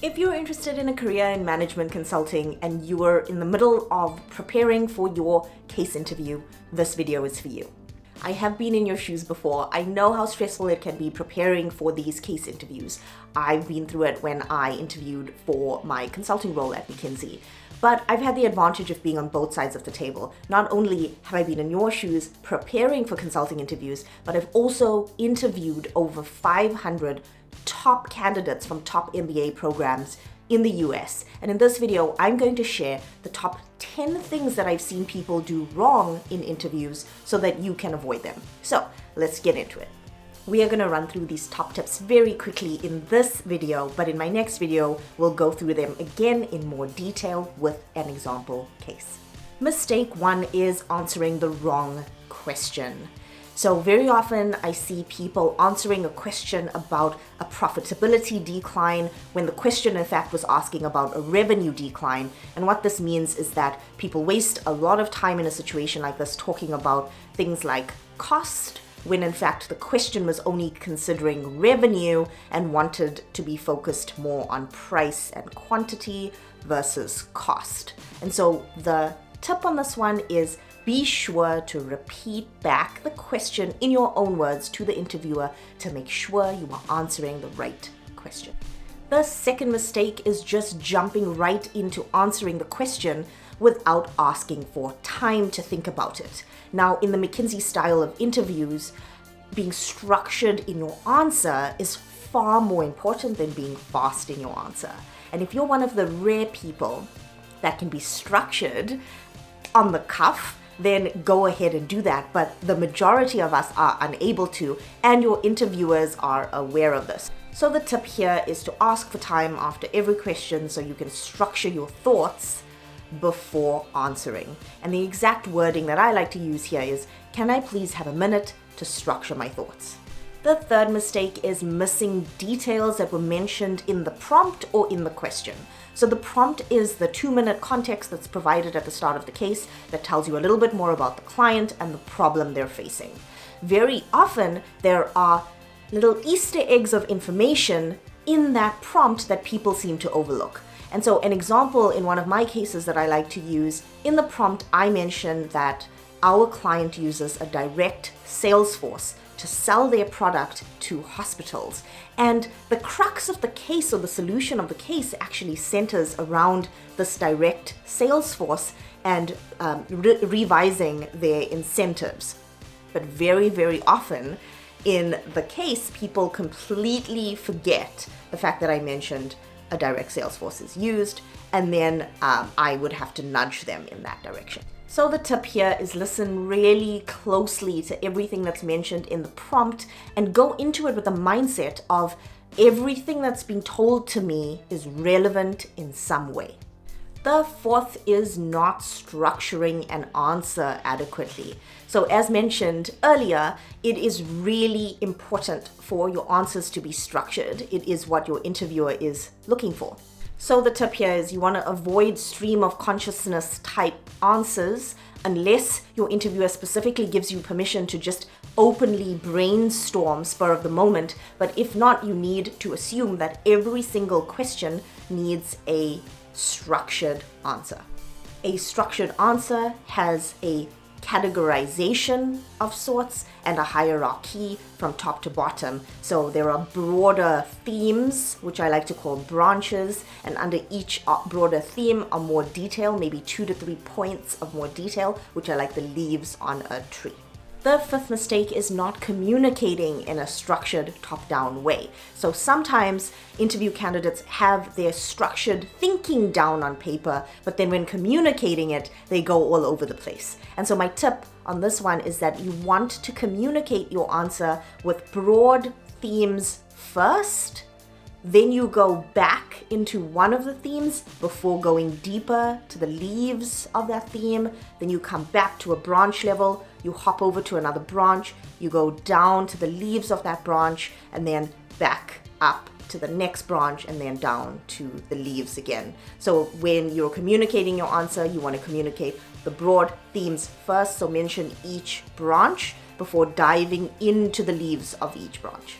If you're interested in a career in management consulting and you are in the middle of preparing for your case interview, this video is for you. I have been in your shoes before. I know how stressful it can be preparing for these case interviews. I've been through it when I interviewed for my consulting role at McKinsey. But I've had the advantage of being on both sides of the table. Not only have I been in your shoes preparing for consulting interviews, but I've also interviewed over 500 top candidates from top MBA programs in the US. And in this video, I'm going to share the top 10 things that I've seen people do wrong in interviews so that you can avoid them. So let's get into it. We are going to run through these top tips very quickly in this video, but in my next video, we'll go through them again in more detail with an example case. Mistake 1 is answering the wrong question. So very often I see people answering a question about a profitability decline when the question in fact was asking about a revenue decline. And what this means is that people waste a lot of time in a situation like this talking about things like cost, when in fact the question was only considering revenue and wanted to be focused more on price and quantity versus cost. And so the tip on this one is be sure to repeat back the question in your own words to the interviewer to make sure you are answering the right question. The second mistake is just jumping right into answering the question without asking for time to think about it. Now, in the McKinsey style of interviews, being structured in your answer is far more important than being fast in your answer. And if you're one of the rare people that can be structured on the cuff, then go ahead and do that. But the majority of us are unable to, and your interviewers are aware of this. So the tip here is to ask for time after every question so you can structure your thoughts before answering. And the exact wording that I like to use here is, can I please have a minute to structure my thoughts? The third mistake is missing details that were mentioned in the prompt or in the question. So the prompt is the 2-minute context that's provided at the start of the case that tells you a little bit more about the client and the problem they're facing. Very often there are little Easter eggs of information in that prompt that people seem to overlook. And so an example in one of my cases that I like to use, in the prompt I mentioned that our client uses a direct sales force to sell their product to hospitals. And the crux of the case, or the solution of the case, actually centers around this direct sales force and revising their incentives. But very, very often in the case, people completely forget the fact that I mentioned a direct sales force is used, and then I would have to nudge them in that direction. So the tip here is listen really closely to everything that's mentioned in the prompt and go into it with the mindset of everything that's been told to me is relevant in some way. The fourth is not structuring an answer adequately. So as mentioned earlier, it is really important for your answers to be structured. It is what your interviewer is looking for. So the tip here is you want to avoid stream of consciousness type answers unless your interviewer specifically gives you permission to just openly brainstorm spur of the moment. But if not, you need to assume that every single question needs a structured answer. A structured answer has a categorization of sorts and a hierarchy from top to bottom. So there are broader themes, which I like to call branches, and under each broader theme are more detail, maybe 2 to 3 points of more detail, which are like the leaves on a tree. The fifth mistake is not communicating in a structured top-down way. So sometimes interview candidates have their structured thinking down on paper, but then when communicating it, they go all over the place. And so my tip on this one is that you want to communicate your answer with broad themes first, then you go back into one of the themes before going deeper to the leaves of that theme. Then you come back to a branch level, you hop over to another branch, you go down to the leaves of that branch, and then back up to the next branch, and then down to the leaves again. So when you're communicating your answer, you want to communicate the broad themes first, so mention each branch before diving into the leaves of each branch.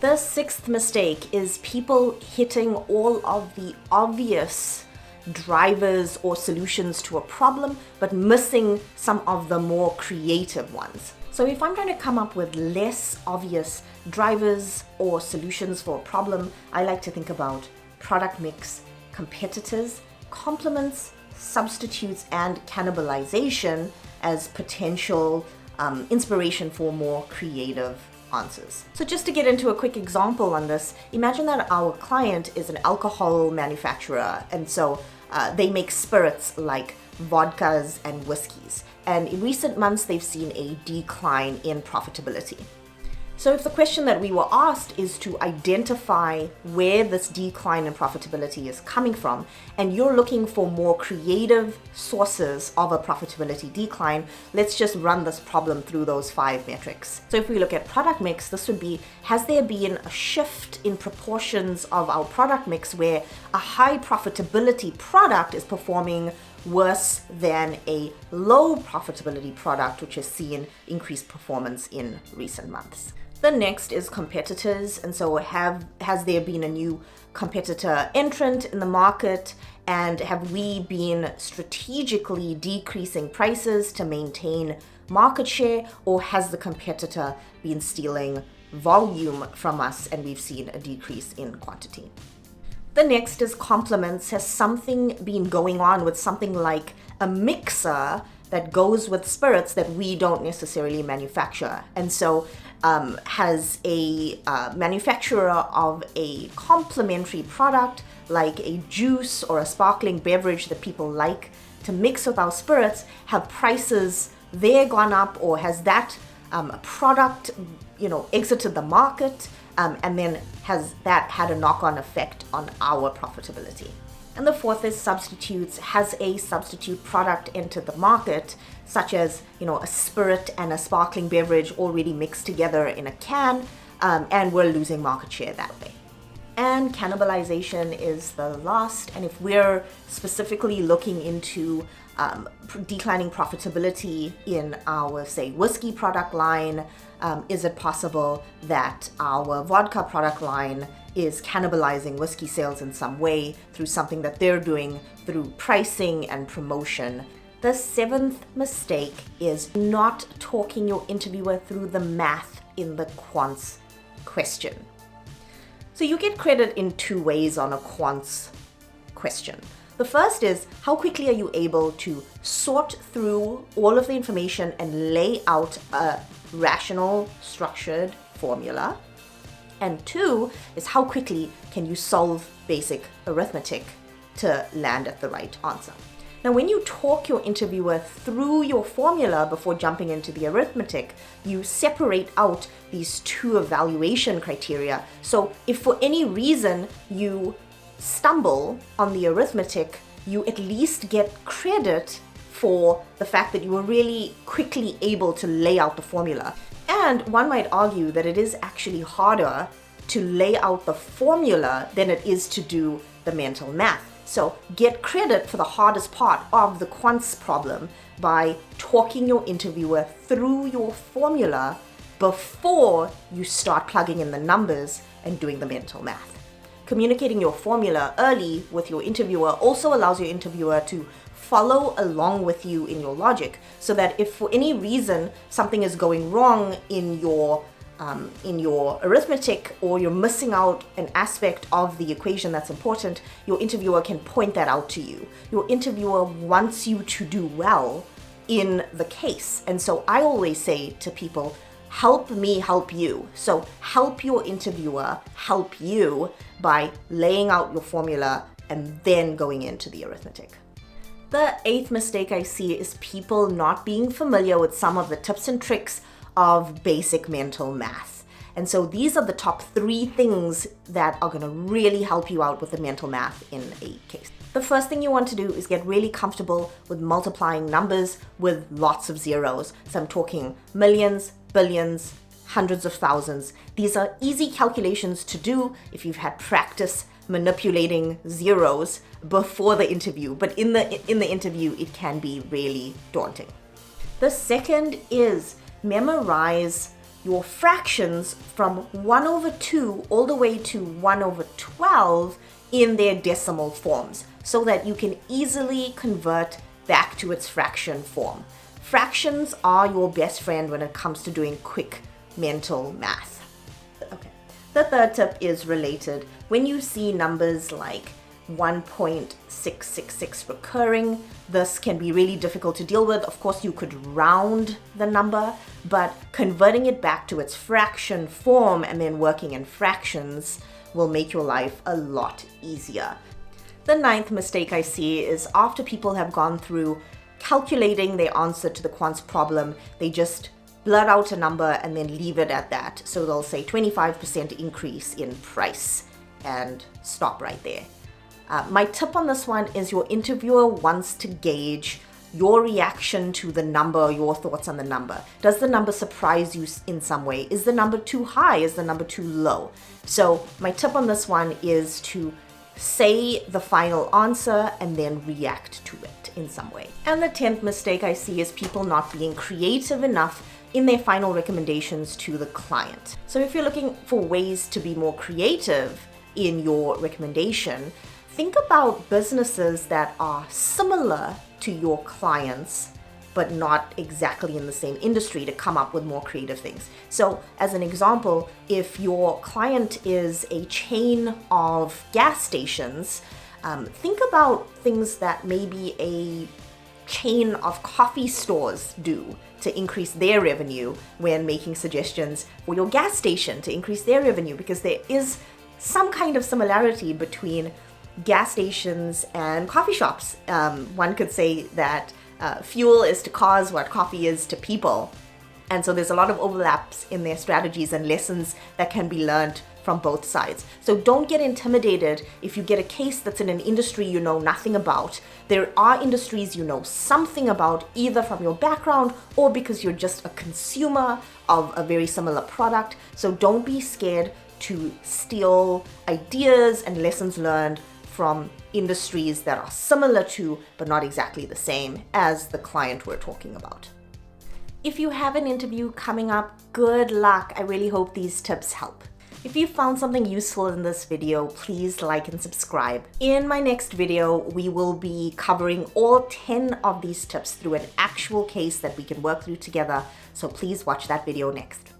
The sixth mistake is people hitting all of the obvious drivers or solutions to a problem, but missing some of the more creative ones. So if I'm trying to come up with less obvious drivers or solutions for a problem, I like to think about product mix, competitors, complements, substitutes, and cannibalization as potential inspiration for more creative answers. So just to get into a quick example on this, imagine that our client is an alcohol manufacturer, and so they make spirits like vodkas and whiskeys. And in recent months, they've seen a decline in profitability. So if the question that we were asked is to identify where this decline in profitability is coming from, and you're looking for more creative sources of a profitability decline, let's just run this problem through those 5 metrics. So if we look at product mix, this would be, has there been a shift in proportions of our product mix where a high profitability product is performing worse than a low profitability product, which has seen increased performance in recent months? The next is competitors, and so has there been a new competitor entrant in the market, and have we been strategically decreasing prices to maintain market share, or has the competitor been stealing volume from us and we've seen a decrease in quantity? The next is complements. Has something been going on with something like a mixer that goes with spirits that we don't necessarily manufacture? And so has a manufacturer of a complementary product like a juice or a sparkling beverage that people like to mix with our spirits, have prices there gone up, or has that product exited the market, and then has that had a knock-on effect on our profitability? And the fourth is substitutes. Has a substitute product entered the market, such as a spirit and a sparkling beverage already mixed together in a can, and we're losing market share that way? And cannibalization is the last. And if we're specifically looking into declining profitability in our, say, whiskey product line, is it possible that our vodka product line is cannibalizing whiskey sales in some way through something that they're doing through pricing and promotion? The seventh mistake is not talking your interviewer through the math in the quant's question. So you get credit in 2 ways on a quant's question. The first is, how quickly are you able to sort through all of the information and lay out a rational, structured formula? And 2 is, how quickly can you solve basic arithmetic to land at the right answer? Now, when you talk your interviewer through your formula before jumping into the arithmetic, you separate out these 2 evaluation criteria. So if for any reason you stumble on the arithmetic, you at least get credit for the fact that you were really quickly able to lay out the formula. And one might argue that it is actually harder to lay out the formula than it is to do the mental math. So get credit for the hardest part of the quants problem by talking your interviewer through your formula before you start plugging in the numbers and doing the mental math. Communicating your formula early with your interviewer also allows your interviewer to follow along with you in your logic, so that if for any reason something is going wrong in your arithmetic, or you're missing out an aspect of the equation that's important, your interviewer can point that out to you. Your interviewer wants you to do well in the case. And so I always say to people, help me help you. So help your interviewer help you by laying out your formula and then going into the arithmetic. The 8th mistake I see is people not being familiar with some of the tips and tricks of basic mental math. And so these are the top 3 things that are going to really help you out with the mental math in a case. The first thing you want to do is get really comfortable with multiplying numbers with lots of zeros. So I'm talking millions, billions, hundreds of thousands. These are easy calculations to do if you've had practice manipulating zeros before the interview, but in the interview it can be really daunting. The second is memorize your fractions from 1 over 2 all the way to 1 over 12 in their decimal forms so that you can easily convert back to its fraction form. Fractions are your best friend when it comes to doing quick mental math. Okay. The third tip is related. When you see numbers like 1.666 recurring, this can be really difficult to deal with. Of course, you could round the number, but converting it back to its fraction form and then working in fractions will make your life a lot easier. The ninth mistake I see is after people have gone through calculating their answer to the quant's problem, they just blurt out a number and then leave it at that. So they'll say 25% increase in price and stop right there. My tip on this one is your interviewer wants to gauge your reaction to the number, your thoughts on the number. Does the number surprise you in some way? Is the number too high? Is the number too low? So my tip on this one is to say the final answer and then react to it in some way. And the 10th mistake I see is people not being creative enough in their final recommendations to the client. So if you're looking for ways to be more creative in your recommendation, think about businesses that are similar to your clients but not exactly in the same industry to come up with more creative things. So as an example, if your client is a chain of gas stations, think about things that maybe a chain of coffee stores do to increase their revenue when making suggestions for your gas station to increase their revenue, because there is some kind of similarity between gas stations and coffee shops. One could say that fuel is to cars what coffee is to people. And so there's a lot of overlaps in their strategies and lessons that can be learned from both sides. So don't get intimidated if you get a case that's in an industry you know nothing about. There are industries you know something about, either from your background or because you're just a consumer of a very similar product. So don't be scared to steal ideas and lessons learned from industries that are similar to, but not exactly the same as the client we're talking about. If you have an interview coming up, good luck. I really hope these tips help. If you found something useful in this video, please like and subscribe. In my next video, we will be covering all 10 of these tips through an actual case that we can work through together. So please watch that video next.